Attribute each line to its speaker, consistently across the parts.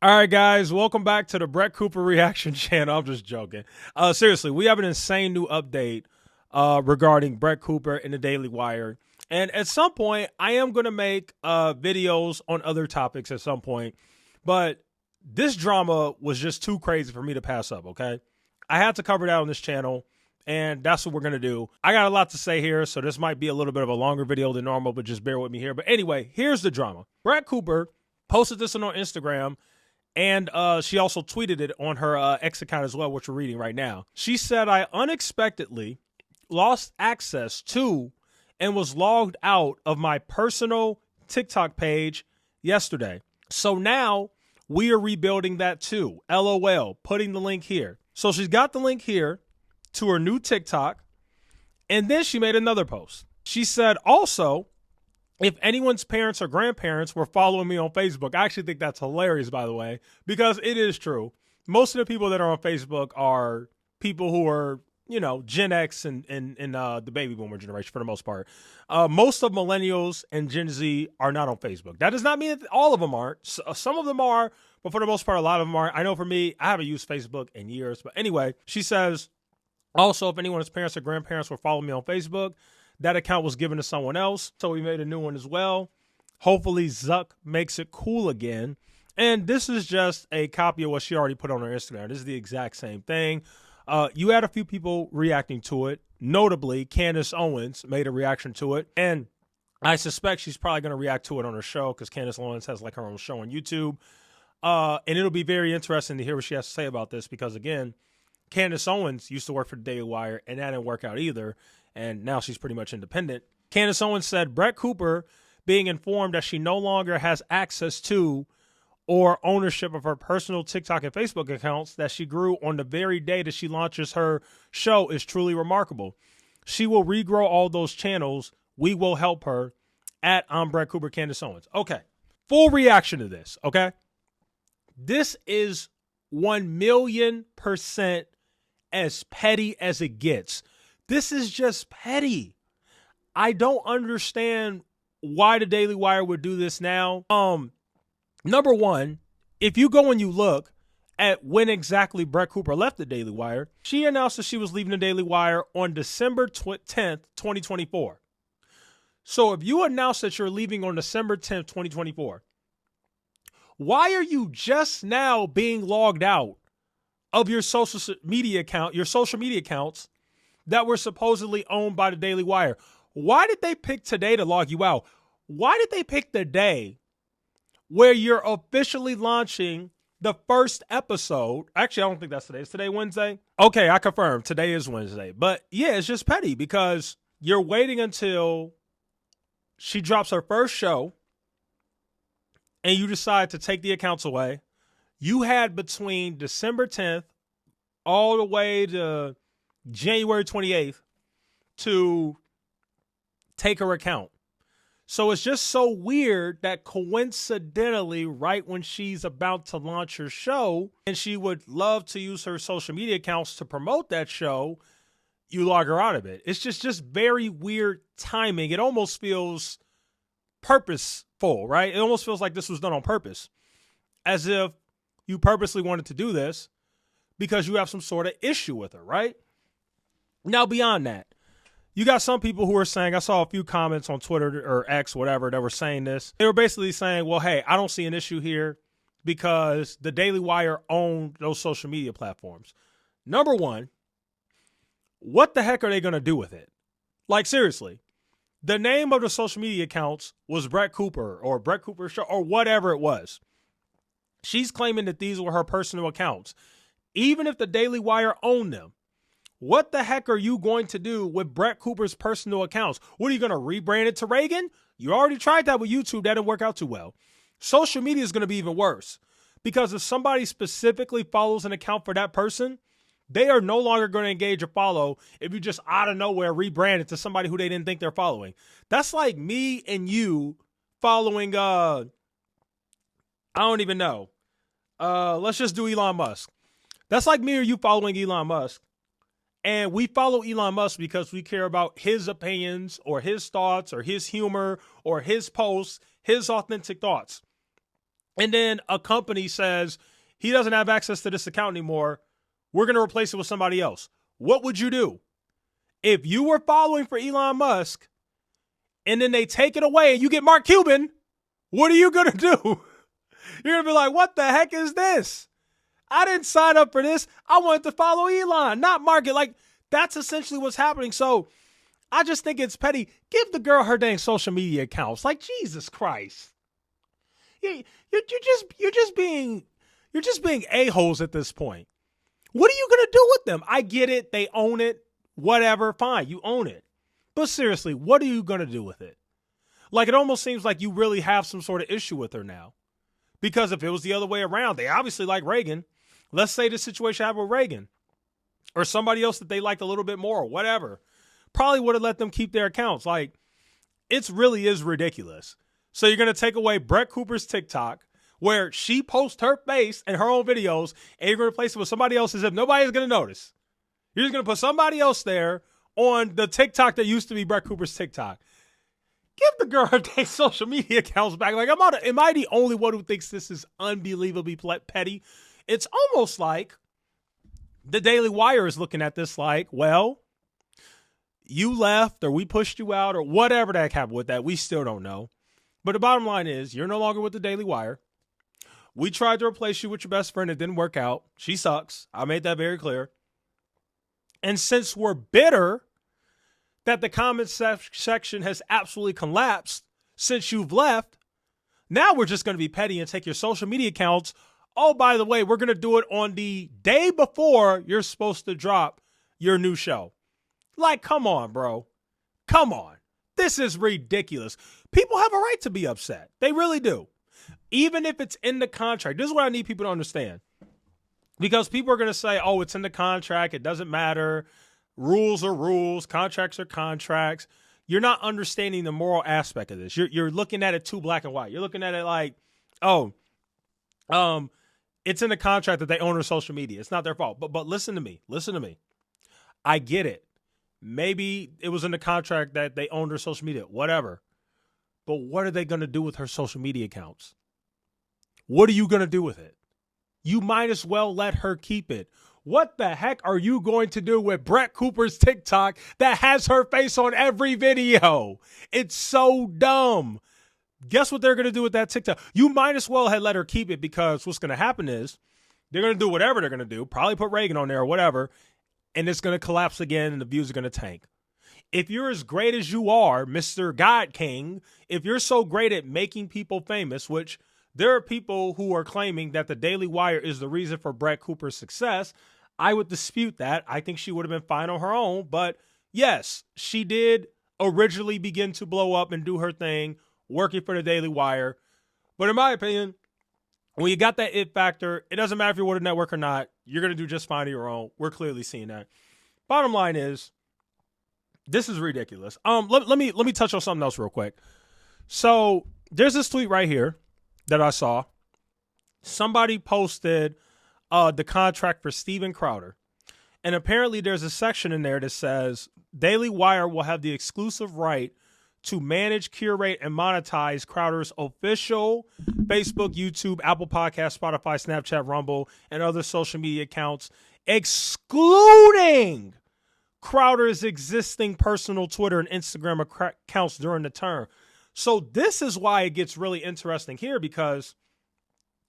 Speaker 1: All right, guys, welcome back to the Brett Cooper reaction channel. I'm just joking. Seriously, we have an insane new update regarding Brett Cooper in the Daily Wire. And at some point, I am going to make videos on other topics at some point. But this drama was just too crazy for me to pass up, okay? I had to cover that on this channel, and that's what we're going to do. I got a lot to say here, so this might be a little bit of a longer video than normal, but just bear with me here. But anyway, here's the drama. Brett Cooper posted this on Instagram, and she also tweeted it on her X account as well, which we're reading right now. She said, I unexpectedly lost access to and was logged out of my personal TikTok page yesterday. So now we are rebuilding that too. LOL, putting the link here. So she's got the link here to her new TikTok. And then she made another post. She said, also, if anyone's parents or grandparents were following me on Facebook, I actually think that's hilarious, by the way, because it is true. Most of the people that are on Facebook are people who are, you know, Gen X and the baby boomer generation for the most part. Most of millennials and Gen Z are not on Facebook. That does not mean that all of them aren't. Some of them are, but for the most part, a lot of them aren't. I know for me, I haven't used Facebook in years. But anyway, she says, also, if anyone's parents or grandparents were following me on Facebook, that account was given to someone else, so we made a new one as well. Hopefully, Zuck makes it cool again. And this is just a copy of what she already put on her Instagram. This is the exact same thing. You had a few people reacting to it. Notably, Candace Owens made a reaction to it. And I suspect she's probably going to react to it on her show because Candace Owens has like her own show on YouTube. And it'll be very interesting to hear what she has to say about this because, again, Candace Owens used to work for the Daily Wire, and that didn't work out either. And now she's pretty much independent. Candace Owens said, Brett Cooper being informed that she no longer has access to or ownership of her personal TikTok and Facebook accounts that she grew on the very day that she launches her show is truly remarkable. She will regrow all those channels. We will help her at I'm Brett Cooper, Candace Owens. Okay. Full reaction to this. Okay. This is 1,000,000% as petty as it gets. This is just petty. I don't understand why the Daily Wire would do this now. Number one, if you go and you look at when exactly Brett Cooper left the Daily Wire, she announced that she was leaving the Daily Wire on December 10th, 2024. So if you announce that you're leaving on December 10th, 2024, why are you just now being logged out of your social media accounts that were supposedly owned by the Daily Wire? Why did they pick today to log you out? Why did they pick the day where you're officially launching the first episode? Actually, I don't think that's today. Is today Wednesday? Okay, I confirm. Today is Wednesday. But yeah, it's just petty because you're waiting until she drops her first show and you decide to take the accounts away. You had between December 10th all the way to January 28th to take her account. So it's just so weird that coincidentally, right when she's about to launch her show and she would love to use her social media accounts to promote that show, you log her out of it. It's just very weird timing. It almost feels purposeful, right? It almost feels like this was done on purpose, as if you purposely wanted to do this because you have some sort of issue with her, right? Now, beyond that, you got some people who are saying, I saw a few comments on Twitter or X, whatever, that were saying this. They were basically saying, well, hey, I don't see an issue here because the Daily Wire owned those social media platforms. Number one, what the heck are they going to do with it? Like, seriously, the name of the social media accounts was Brett Cooper or Brett Cooper Show or whatever it was. She's claiming that these were her personal accounts. Even if the Daily Wire owned them, what the heck are you going to do with Brett Cooper's personal accounts? What are you going to rebrand it to Reagan? You already tried that with YouTube. That didn't work out too well. Social media is going to be even worse because if somebody specifically follows an account for that person, they are no longer going to engage or follow if you just out of nowhere rebrand it to somebody who they didn't think they're following. That's like me and you following, I don't even know. Let's just do Elon Musk. That's like me or you following Elon Musk. And we follow Elon Musk because we care about his opinions or his thoughts or his humor or his posts, his authentic thoughts. and then a company says he doesn't have access to this account anymore, we're going to replace it with somebody else. What would you do? If you were following for Elon Musk and then they take it away and you get Mark Cuban, what are you going to do? You're going to be like, what the heck is this? I didn't sign up for this. I wanted to follow Elon, not Mark. Like, that's essentially what's happening. So I just think it's petty. Give the girl her dang social media accounts. Like, Jesus Christ. You're just being a-holes at this point. What are you going to do with them? I get it. They own it. Whatever. Fine. You own it. But seriously, what are you going to do with it? Like, it almost seems like you really have some sort of issue with her now. Because if it was the other way around, they obviously like Reagan. Let's say the situation happened with Reagan or somebody else that they liked a little bit more or whatever. Probably would have let them keep their accounts. Like, it really is ridiculous. So you're going to take away Brett Cooper's TikTok where she posts her face and her own videos, and you're going to replace it with somebody else as if nobody's going to notice. You're just going to put somebody else there on the TikTok that used to be Brett Cooper's TikTok. Give the girl her social media accounts back. Like, am I the only one who thinks this is unbelievably petty? It's almost like the Daily Wire is looking at this like, well, you left or we pushed you out or whatever that happened with that. We still don't know. But the bottom line is you're no longer with the Daily Wire. We tried to replace you with your best friend. It didn't work out. She sucks. I made that very clear. And since we're bitter that the comment section has absolutely collapsed since you've left, now we're just going to be petty and take your social media accounts. Oh, by the way, we're going to do it on the day before you're supposed to drop your new show. Like, come on, bro. Come on. This is ridiculous. People have a right to be upset. They really do. Even if it's in the contract. This is what I need people to understand. Because people are going to say, oh, it's in the contract. It doesn't matter. Rules are rules. Contracts are contracts. You're not understanding the moral aspect of this. You're looking at it too black and white. You're looking at it like, oh, it's in the contract that they own their social media. It's not their fault. But listen to me. Listen to me. I get it. Maybe it was in the contract that they owned her social media. Whatever. But what are they going to do with her social media accounts? What are you going to do with it? You might as well let her keep it. What the heck are you going to do with Brett Cooper's TikTok that has her face on every video? It's so dumb. Guess what they're going to do with that TikTok? You might as well have let her keep it because what's going to happen is they're going to do whatever they're going to do, probably put Reagan on there or whatever, and it's going to collapse again and the views are going to tank. If you're as great as you are, Mr. God King, if you're so great at making people famous, which there are people who are claiming that the Daily Wire is the reason for Brett Cooper's success, I would dispute that. I think she would have been fine on her own. But yes, she did originally begin to blow up and do her thing working for the Daily Wire. But in my opinion, when you got that it factor, it doesn't matter if you're with a network or not. You're going to do just fine on your own. We're clearly seeing that. Bottom line is, this is ridiculous. Let me touch on something else real quick. So there's this tweet right here that I saw. Somebody posted the contract for Steven Crowder. And apparently there's a section in there that says Daily Wire will have the exclusive right to manage, curate, and monetize Crowder's official Facebook, YouTube, Apple Podcasts, Spotify, Snapchat, Rumble, and other social media accounts, excluding Crowder's existing personal Twitter and Instagram accounts during the term. So this is why it gets really interesting here, because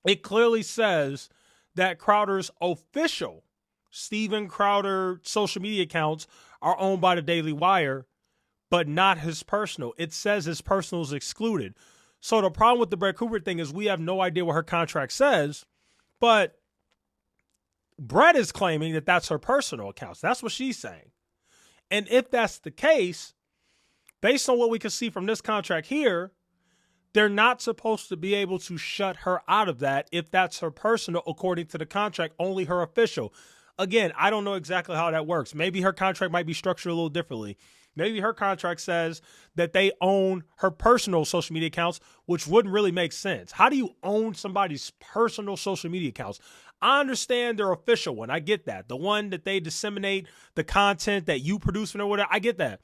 Speaker 1: it clearly says that Crowder's official Steven Crowder social media accounts are owned by the Daily Wire, but not his personal. It says his personal is excluded. So the problem with the Brett Cooper thing is we have no idea what her contract says, but Brett is claiming that that's her personal accounts. That's what she's saying. And if that's the case, based on what we can see from this contract here, they're not supposed to be able to shut her out of that if that's her personal, according to the contract, only her official. Again, I don't know exactly how that works. Maybe her contract might be structured a little differently. Maybe her contract says that they own her personal social media accounts, which wouldn't really make sense. How do you own somebody's personal social media accounts? I understand their official one. I get that. The one that they disseminate the content that you produce or whatever. I get that.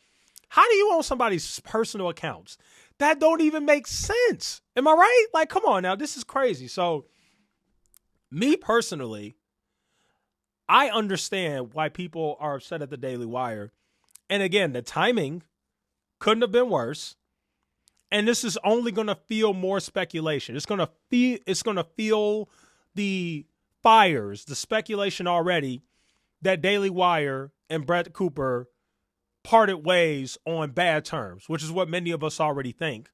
Speaker 1: How do you own somebody's personal accounts? That don't even make sense. Am I right? Like, come on now. This is crazy. So, me personally, I understand why people are upset at the Daily Wire. And again, the timing couldn't have been worse. And this is only going to feel more speculation. It's going to feel the fires, the speculation already that Daily Wire and Brett Cooper parted ways on bad terms, which is what many of us already think.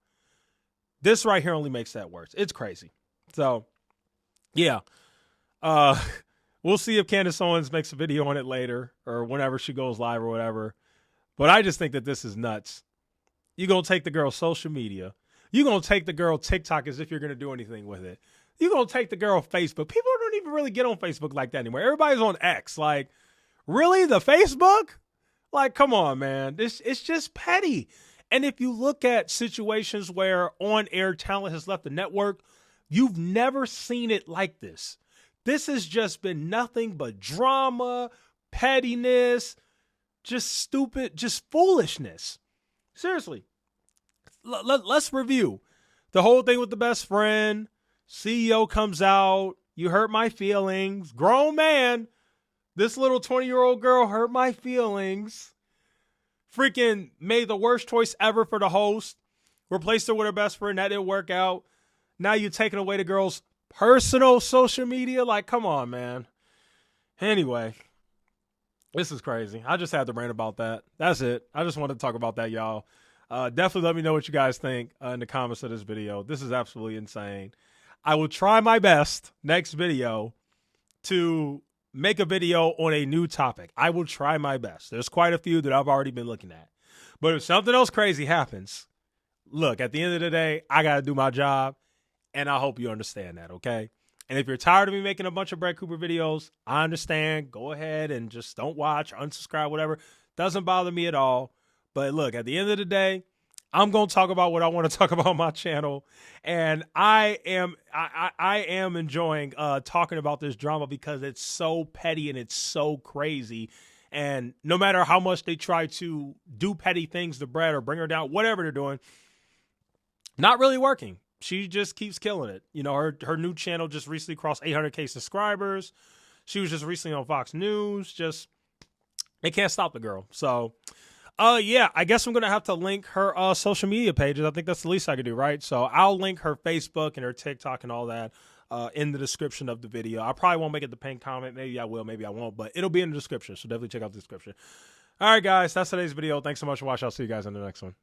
Speaker 1: This right here only makes that worse. It's crazy. So, yeah. We'll see if Candace Owens makes a video on it later or whenever she goes live or whatever. But I just think that this is nuts. You're going to take the girl's social media. You're going to take the girl TikTok as if you're going to do anything with it. You're going to take the girl Facebook. People don't even really get on Facebook like that anymore. Everybody's on X. Like, really? The Facebook? Like, come on, man. It's just petty. And if you look at situations where on-air talent has left the network, you've never seen it like this. This has just been nothing but drama, pettiness, just stupid, just foolishness. Seriously. Let's review. The whole thing with the best friend, CEO comes out, you hurt my feelings. Grown man, this little 20-year-old girl hurt my feelings. Freaking made the worst choice ever for the host. Replaced her with her best friend. That didn't work out. Now you're taking away the girl's personal social media. Like, come on, man. Anyway, this is crazy. I just had to rant about that. That's it. I just wanted to talk about that, y'all. Definitely let me know what you guys think in the comments of this video. This is absolutely insane. I will try my best next video to make a video on a new topic. I will try my best. There's quite a few that I've already been looking at. But if something else crazy happens, look, at the end of the day, I got to do my job. And I hope you understand that, okay? And if you're tired of me making a bunch of Brett Cooper videos, I understand. Go ahead and just don't watch, unsubscribe, whatever. Doesn't bother me at all. But look, at the end of the day, I'm going to talk about what I want to talk about on my channel. And I am enjoying talking about this drama because it's so petty and it's so crazy. And no matter how much they try to do petty things to Brett or bring her down, whatever they're doing, not really working. She just keeps killing it. You know, her new channel just recently crossed 800K subscribers. She was just recently on Fox News. Just, they can't stop the girl. So, yeah, I guess I'm going to have to link her social media pages. I think that's the least I could do, right? So I'll link her Facebook and her TikTok and all that in the description of the video. I probably won't make it the pinned comment. Maybe I will, maybe I won't, but it'll be in the description. So definitely check out the description. All right, guys, that's today's video. Thanks so much for watching. I'll see you guys in the next one.